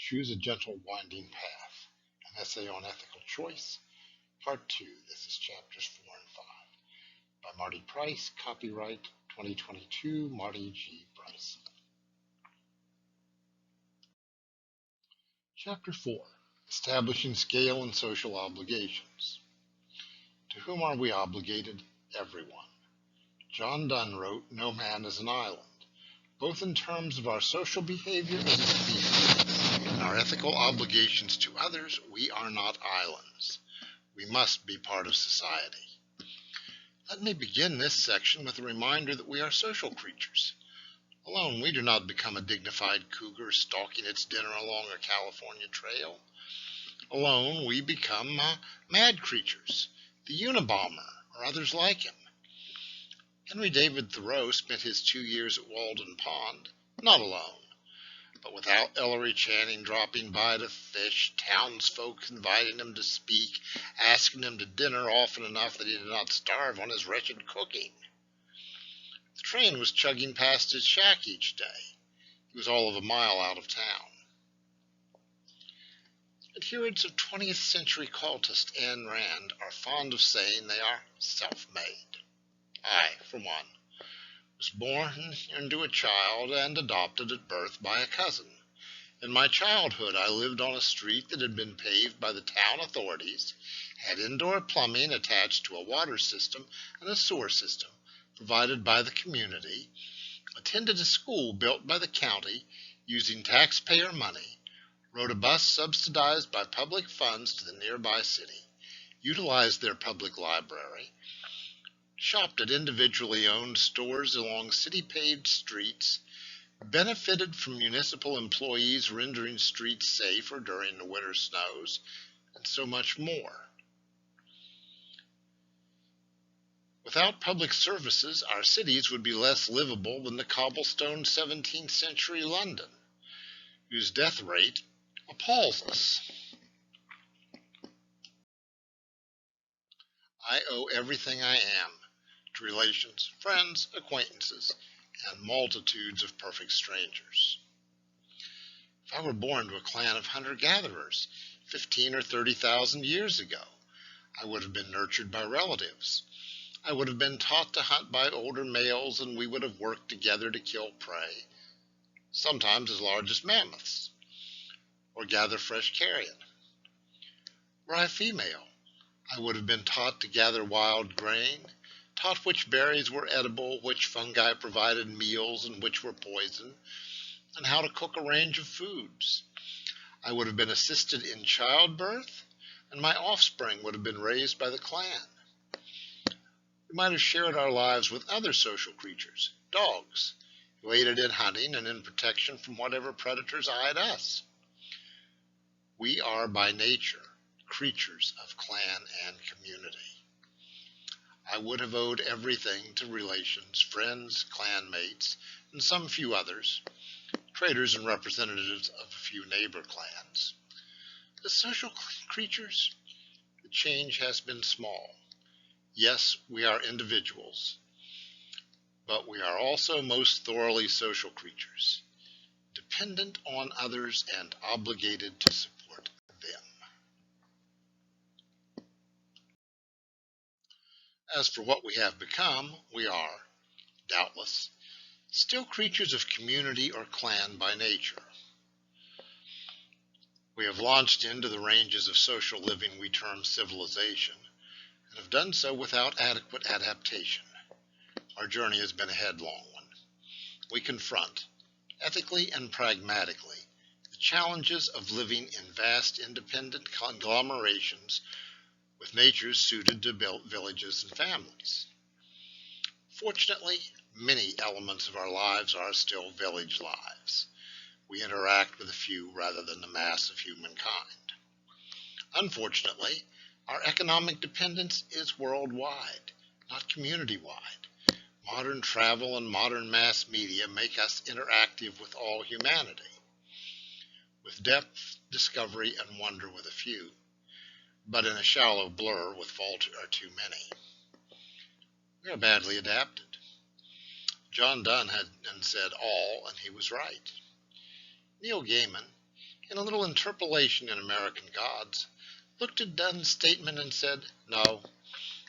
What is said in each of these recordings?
Choose a Gentle Winding Path, an essay on ethical choice, Part 2. This is chapters 4 and 5. By Marty Price, copyright 2022, Marty G. Price. Chapter 4. Establishing Scale and Social Obligations. To whom are we obligated? Everyone. John Donne wrote, "No man is an island," both in terms of our social behavior as a species and our ethical obligations to others. We are not islands. We must be part of society. Let me begin this section with a reminder that we are social creatures. Alone, we do not become a dignified cougar stalking its dinner along a California trail. Alone, we become mad creatures, the Unabomber, or others like him. Henry David Thoreau spent his 2 years at Walden Pond, not alone, but without Ellery Channing dropping by to fish, townsfolk inviting him to speak, asking him to dinner often enough that he did not starve on his wretched cooking. The train was chugging past his shack each day. He was all of a mile out of town. Adherents of 20th century cultist Ayn Rand are fond of saying they are self-made. I, for one, was born into a child and adopted at birth by a cousin. In my childhood, I lived on a street that had been paved by the town authorities, had indoor plumbing attached to a water system and a sewer system provided by the community, attended a school built by the county using taxpayer money, rode a bus subsidized by public funds to the nearby city, utilized their public library, shopped at individually owned stores along city-paved streets, benefited from municipal employees rendering streets safer during the winter snows, and so much more. Without public services, our cities would be less livable than the cobblestone 17th century London, whose death rate appalls us. I owe everything I am to relations, friends, acquaintances, and multitudes of perfect strangers. If I were born to a clan of hunter-gatherers 15 or 30,000 years ago, I would have been nurtured by relatives. I would have been taught to hunt by older males, and we would have worked together to kill prey, sometimes as large as mammoths, or gather fresh carrion. Were I female, I would have been taught to gather wild grain, taught which berries were edible, which fungi provided meals and which were poison, and how to cook a range of foods. I would have been assisted in childbirth, and my offspring would have been raised by the clan. We might have shared our lives with other social creatures, dogs, who aided in hunting and in protection from whatever predators eyed us. We are by nature creatures of clan and community. I would have owed everything to relations, friends, clanmates, and some few others, traders and representatives of a few neighbor clans. As social creatures, the change has been small. Yes, we are individuals, but we are also most thoroughly social creatures, dependent on others and obligated to support them. As for what we have become, we are, doubtless, still creatures of community or clan by nature. We have launched into the ranges of social living we term civilization, and have done so without adequate adaptation. Our journey has been a headlong one. We confront, ethically and pragmatically, the challenges of living in vast independent conglomerations with natures suited to build villages and families. Fortunately, many elements of our lives are still village lives. We interact with a few rather than the mass of humankind. Unfortunately, our economic dependence is worldwide, not community-wide. Modern travel and modern mass media make us interactive with all humanity, with depth, discovery, and wonder with a few, but in a shallow blur with fault or too many. We are badly adapted. John Donne had said all, and he was right. Neil Gaiman, in a little interpolation in American Gods, looked at Dunn's statement and said, "No,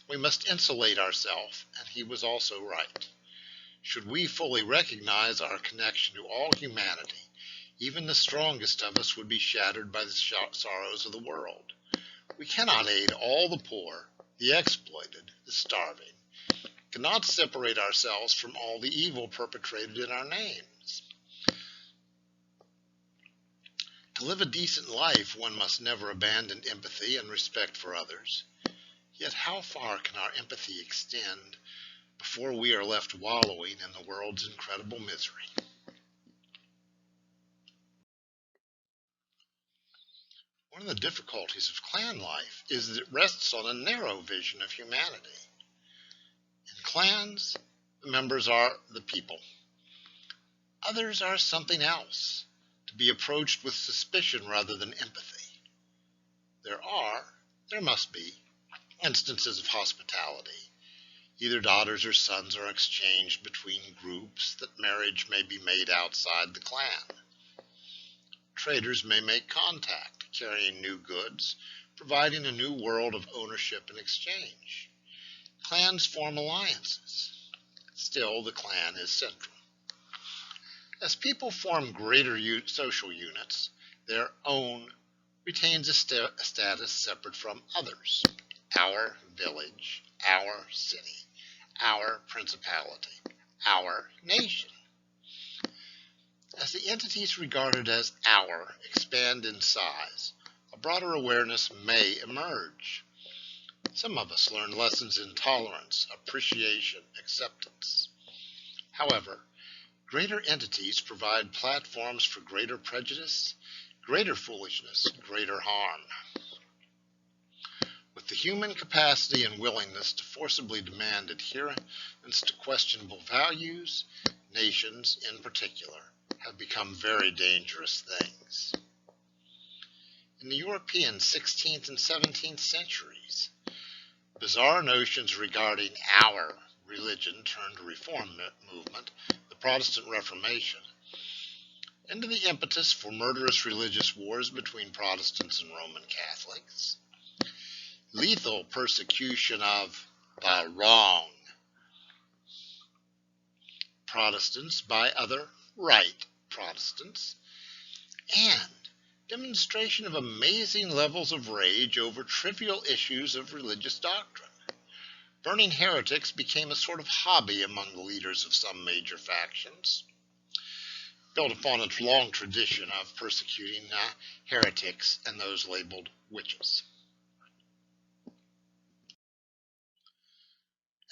we must insulate ourselves," and he was also right. Should we fully recognize our connection to all humanity, even the strongest of us would be shattered by the sorrows of the world. We cannot aid all the poor, the exploited, the starving, cannot separate ourselves from all the evil perpetrated in our names. To live a decent life, one must never abandon empathy and respect for others. Yet how far can our empathy extend before we are left wallowing in the world's incredible misery? One of the difficulties of clan life is that it rests on a narrow vision of humanity. In clans, the members are the people. Others are something else, to be approached with suspicion rather than empathy. There must be, instances of hospitality. Either daughters or sons are exchanged between groups, that marriage may be made outside the clan. Traders may make contact, carrying new goods, providing a new world of ownership and exchange. Clans form alliances. Still, the clan is central. As people form greater social units, their own retains a status separate from others. Our village, our city, our principality, our nation. As the entities regarded as our expand in size, a broader awareness may emerge. Some of us learn lessons in tolerance, appreciation, acceptance. However, greater entities provide platforms for greater prejudice, greater foolishness, greater harm. With the human capacity and willingness to forcibly demand adherence to questionable values, nations, in particular, have become very dangerous things. In the European 16th and 17th centuries, bizarre notions regarding our religion turned the Reform movement, the Protestant Reformation, into the impetus for murderous religious wars between Protestants and Roman Catholics, lethal persecution of the wrong Protestants by other right Protestants, and demonstration of amazing levels of rage over trivial issues of religious doctrine. Burning heretics became a sort of hobby among the leaders of some major factions, built upon a long tradition of persecuting heretics and those labeled witches.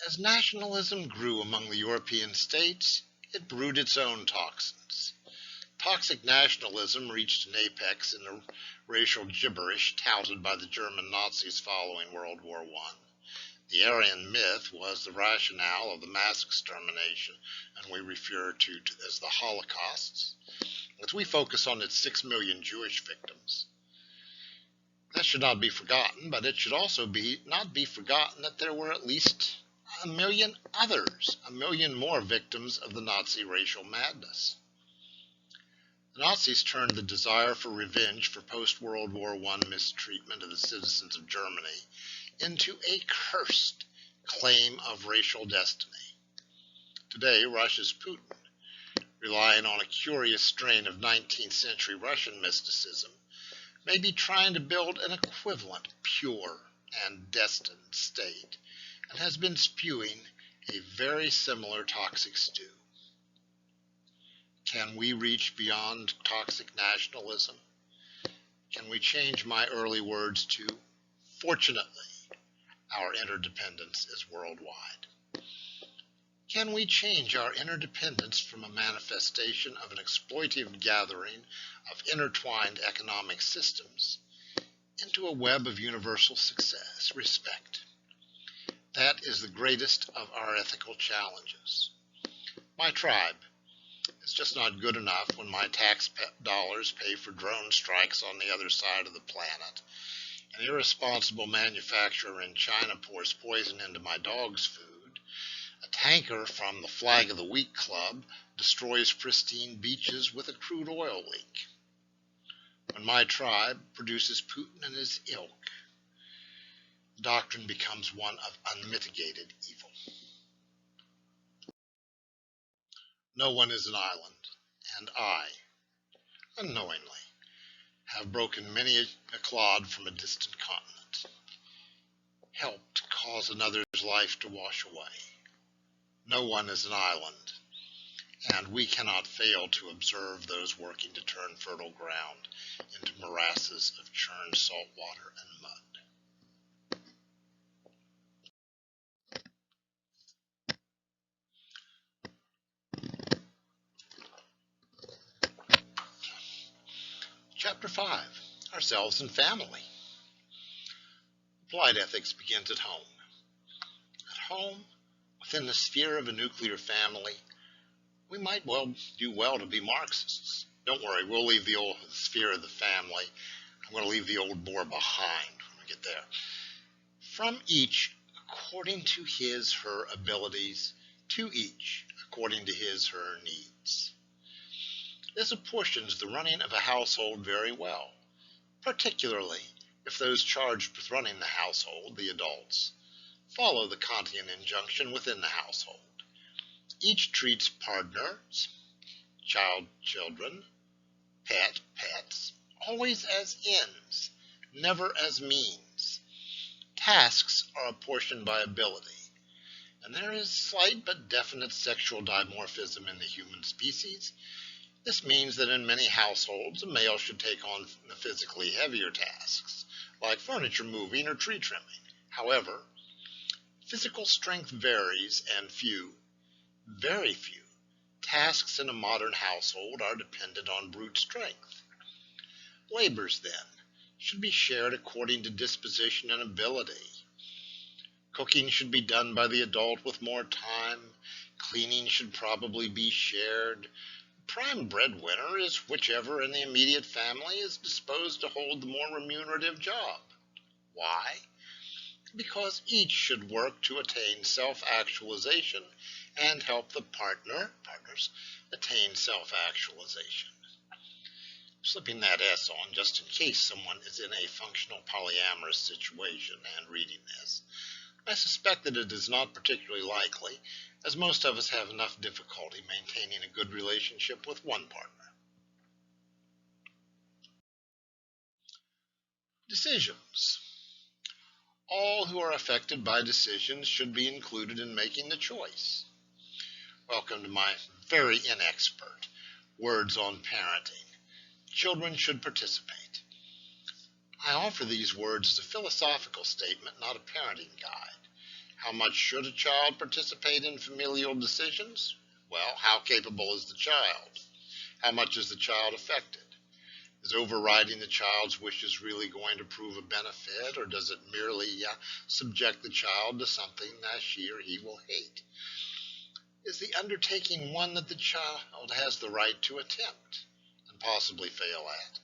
As nationalism grew among the European states, it brewed its own toxins. Toxic nationalism reached an apex in the racial gibberish touted by the German Nazis following World War I. The Aryan myth was the rationale of the mass extermination, and we refer to as the Holocausts, as we focus on its 6 million Jewish victims. That should not be forgotten, but it should also not be forgotten that there were at least a million others, a million more victims of the Nazi racial madness. The Nazis turned the desire for revenge for post-World War I mistreatment of the citizens of Germany into a cursed claim of racial destiny. Today, Russia's Putin, relying on a curious strain of 19th century Russian mysticism, may be trying to build an equivalent pure and destined state, and has been spewing a very similar toxic stew. Can we reach beyond toxic nationalism? Can we change my early words to, fortunately, our interdependence is worldwide? Can we change our interdependence from a manifestation of an exploitative gathering of intertwined economic systems into a web of universal success, respect? That is the greatest of our ethical challenges. My tribe is just not good enough when my tax dollars pay for drone strikes on the other side of the planet. An irresponsible manufacturer in China pours poison into my dog's food. A tanker from the Flag of the Week Club destroys pristine beaches with a crude oil leak. When my tribe produces Putin and his ilk, the doctrine becomes one of unmitigated evil. No one is an island, and I, unknowingly, have broken many a clod from a distant continent, helped cause another's life to wash away. No one is an island, and we cannot fail to observe those working to turn fertile ground into morasses of churned salt water and mud. Chapter 5, Ourselves and Family. Applied ethics begins at home. At home, within the sphere of a nuclear family, we might do well to be Marxists. Don't worry, we'll leave the old sphere of the family. I'm going to leave the old bore behind when we get there. From each, according to his/her abilities, to each, according to his/her needs. This apportions the running of a household very well, particularly if those charged with running the household, the adults, follow the Kantian injunction within the household. Each treats partners, children, pets, always as ends, never as means. Tasks are apportioned by ability, and there is slight but definite sexual dimorphism in the human species. This means that in many households, a male should take on the physically heavier tasks, like furniture moving or tree trimming. However, physical strength varies, and very few, tasks in a modern household are dependent on brute strength. Labors, then, should be shared according to disposition and ability. Cooking should be done by the adult with more time. Cleaning should probably be shared. Prime breadwinner is whichever in the immediate family is disposed to hold the more remunerative job. Why? Because each should work to attain self-actualization and help the partners attain self-actualization. Slipping that S on just in case someone is in a functional polyamorous situation and reading this. I suspect that it is not particularly likely, as most of us have enough difficulty maintaining a good relationship with one partner. Decisions. All who are affected by decisions should be included in making the choice. Welcome to my very inexpert words on parenting. Children should participate. I offer these words as a philosophical statement, not a parenting guide. How much should a child participate in familial decisions? Well, how capable is the child? How much is the child affected? Is overriding the child's wishes really going to prove a benefit, or does it merely subject the child to something that she or he will hate? Is the undertaking one that the child has the right to attempt and possibly fail at,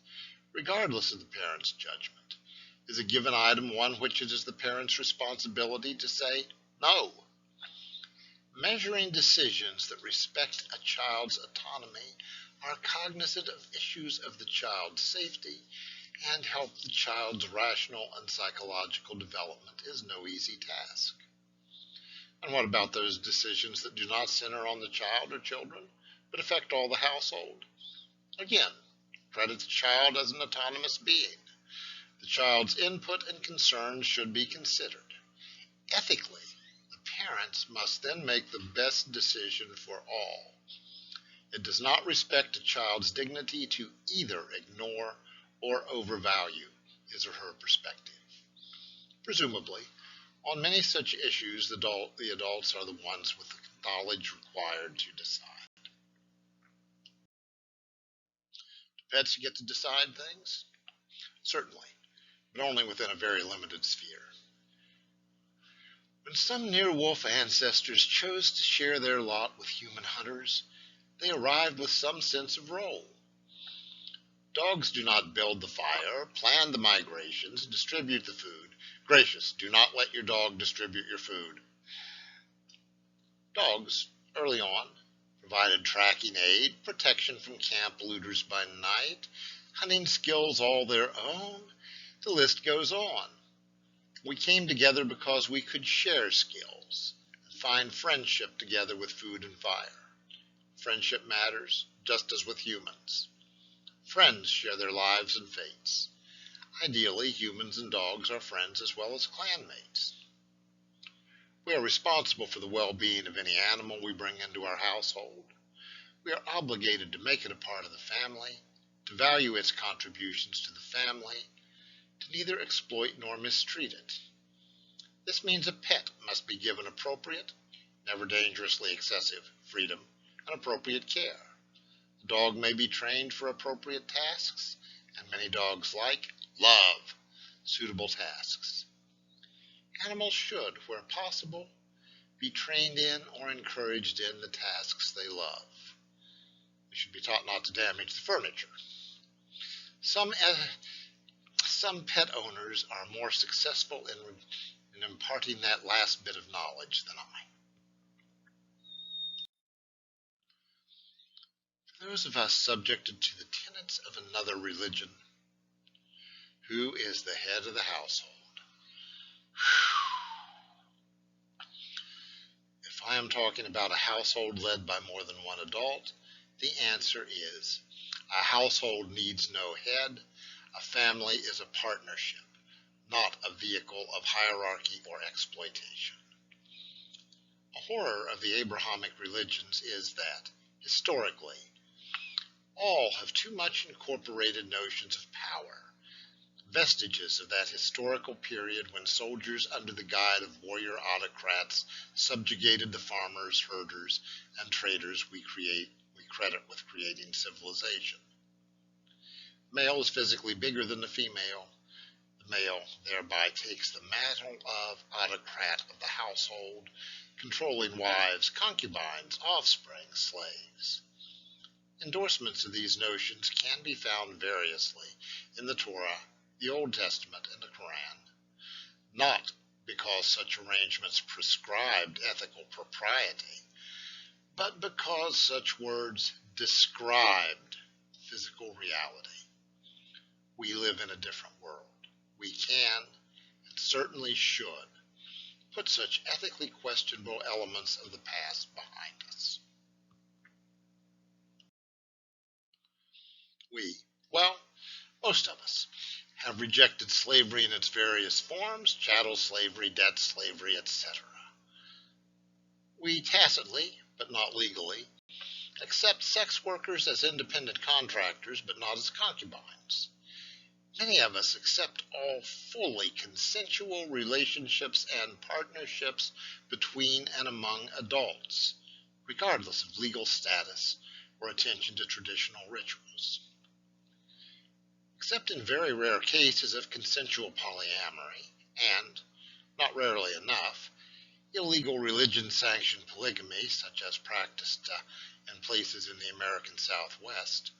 regardless of the parent's judgment? Is a given item one which it is the parent's responsibility to say no? Measuring decisions that respect a child's autonomy are cognizant of issues of the child's safety and help the child's rational and psychological development is no easy task. And what about those decisions that do not center on the child or children, but affect all the household? Again, credit the child as an autonomous being. The child's input and concerns should be considered. Ethically, the parents must then make the best decision for all. It does not respect a child's dignity to either ignore or overvalue his or her perspective. Presumably, on many such issues, the adults are the ones with the knowledge required to decide. Do pets get to decide things? Certainly, but only within a very limited sphere. When some near-wolf ancestors chose to share their lot with human hunters, they arrived with some sense of role. Dogs do not build the fire, plan the migrations, distribute the food. Gracious, do not let your dog distribute your food. Dogs, early on, provided tracking aid, protection from camp looters by night, hunting skills all their own. The list goes on. We came together because we could share skills and find friendship together with food and fire. Friendship matters, just as with humans. Friends share their lives and fates. Ideally, humans and dogs are friends as well as clanmates. We are responsible for the well-being of any animal we bring into our household. We are obligated to make it a part of the family, to value its contributions to the family, to neither exploit nor mistreat it. This means a pet must be given appropriate, never dangerously excessive, freedom and appropriate care. The dog may be trained for appropriate tasks, and many dogs love suitable tasks. Animals should, where possible, be trained in or encouraged in the tasks they love. They should be taught not to damage the furniture. Some pet owners are more successful in imparting that last bit of knowledge than I. For those of us subjected to the tenets of another religion, who is the head of the household? If I am talking about a household led by more than one adult, the answer is a household needs no head. A family is a partnership, not a vehicle of hierarchy or exploitation. A horror of the Abrahamic religions is that, historically, all have too much incorporated notions of power, vestiges of that historical period when soldiers under the guide of warrior autocrats subjugated the farmers, herders, and traders we credit with creating civilization. The male is physically bigger than the female. The male thereby takes the mantle of autocrat of the household, controlling wives, concubines, offspring, slaves. Endorsements of these notions can be found variously in the Torah, the Old Testament, and the Quran, not because such arrangements prescribed ethical propriety, but because such words described physical reality. We live in a different world. We can, and certainly should, put such ethically questionable elements of the past behind us. Most of us, have rejected slavery in its various forms, chattel slavery, debt slavery, etc. We tacitly, but not legally, accept sex workers as independent contractors, but not as concubines. Many of us accept all fully consensual relationships and partnerships between and among adults, regardless of legal status or attention to traditional rituals. Except in very rare cases of consensual polyamory, and, not rarely enough, illegal religion-sanctioned polygamy, such as practiced in places in the American Southwest,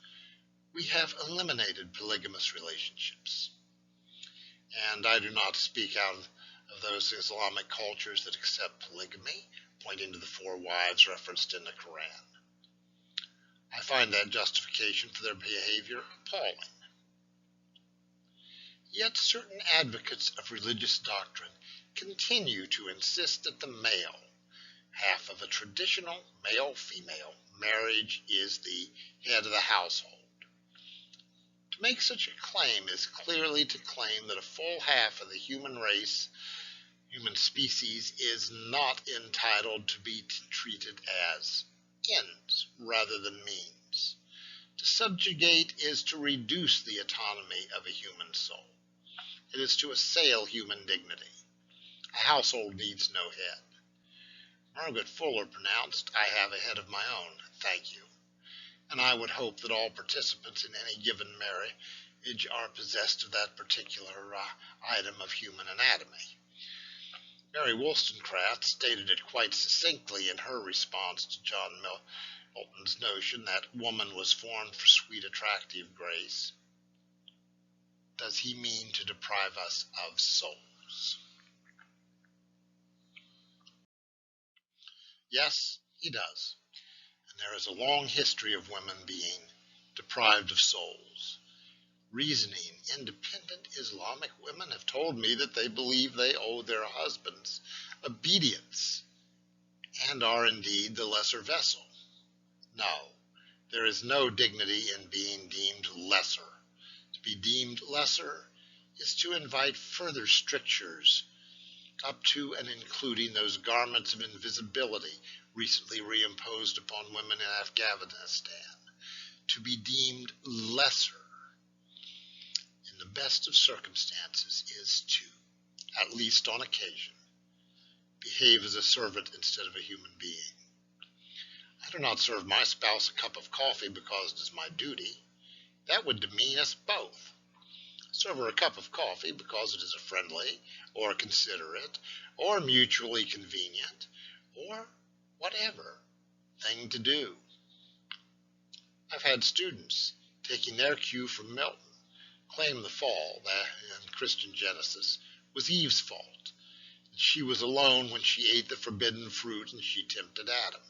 we have eliminated polygamous relationships. And I do not speak out of those Islamic cultures that accept polygamy, pointing to the 4 wives referenced in the Quran. I find that justification for their behavior appalling. Yet certain advocates of religious doctrine continue to insist that the male half of a traditional male-female marriage is the head of the household. To make such a claim is clearly to claim that a full half of the human race, human species, is not entitled to be treated as ends rather than means. To subjugate is to reduce the autonomy of a human soul. It is to assail human dignity. A household needs no head. Margaret Fuller pronounced, "I have a head of my own, thank you." And I would hope that all participants in any given marriage are possessed of that particular item of human anatomy. Mary Wollstonecraft stated it quite succinctly in her response to John Milton's notion that woman was formed for sweet, attractive grace. Does he mean to deprive us of souls? Yes, he does. And there is a long history of women being deprived of souls. Reasoning, independent Islamic women have told me that they believe they owe their husbands obedience and are indeed the lesser vessel. No, there is no dignity in being deemed lesser. To be deemed lesser is to invite further strictures up to and including those garments of invisibility recently reimposed upon women in Afghanistan. To be deemed lesser in the best of circumstances is to, at least on occasion, behave as a servant instead of a human being. I do not serve my spouse a cup of coffee because it is my duty. That would demean us both. I serve her a cup of coffee because it is a friendly, or considerate, or mutually convenient, or whatever thing to do. I've had students, taking their cue from Milton, claim the fall that in Christian Genesis was Eve's fault. That she was alone when she ate the forbidden fruit and she tempted Adam.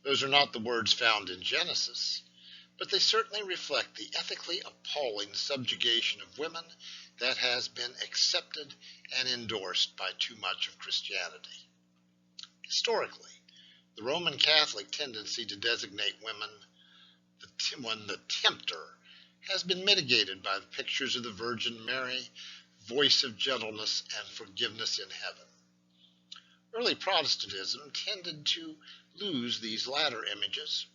Those are not the words found in Genesis, but they certainly reflect the ethically appalling subjugation of women that has been accepted and endorsed by too much of Christianity. Historically, the Roman Catholic tendency to designate women the tempter has been mitigated by the pictures of the Virgin Mary, voice of gentleness and forgiveness in heaven. Early Protestantism tended to lose these latter images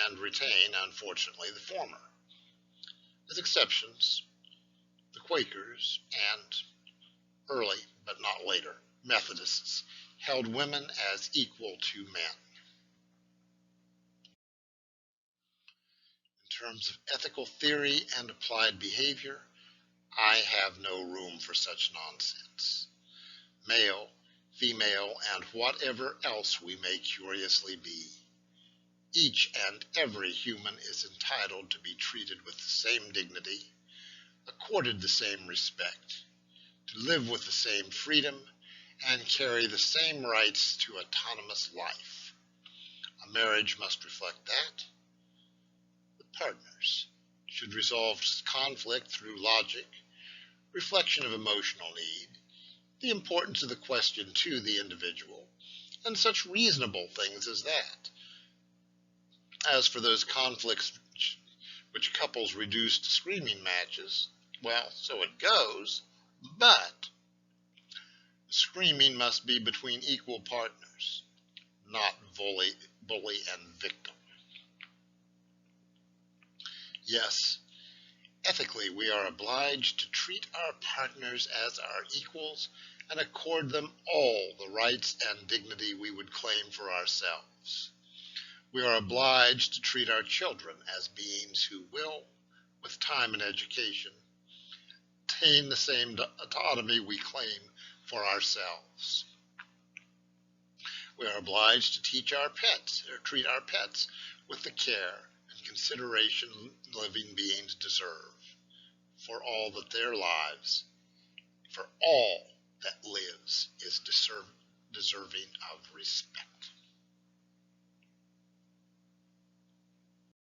and retain, unfortunately, the former. As exceptions, the Quakers and early, but not later, Methodists held women as equal to men. In terms of ethical theory and applied behavior, I have no room for such nonsense. Male, female, and whatever else we may curiously be, each and every human is entitled to be treated with the same dignity, accorded the same respect, to live with the same freedom, and carry the same rights to autonomous life. A marriage must reflect that. The partners should resolve conflict through logic, reflection of emotional need, the importance of the question to the individual, and such reasonable things as that. As for those conflicts which couples reduce to screaming matches, well, so it goes, but screaming must be between equal partners, not bully and victim. Yes, ethically we are obliged to treat our partners as our equals and accord them all the rights and dignity we would claim for ourselves. We are obliged to treat our children as beings who will, with time and education, attain the same autonomy we claim for ourselves. We are obliged to treat our pets with the care and consideration living beings deserve, for all that their lives, for all that lives, is deserving of respect.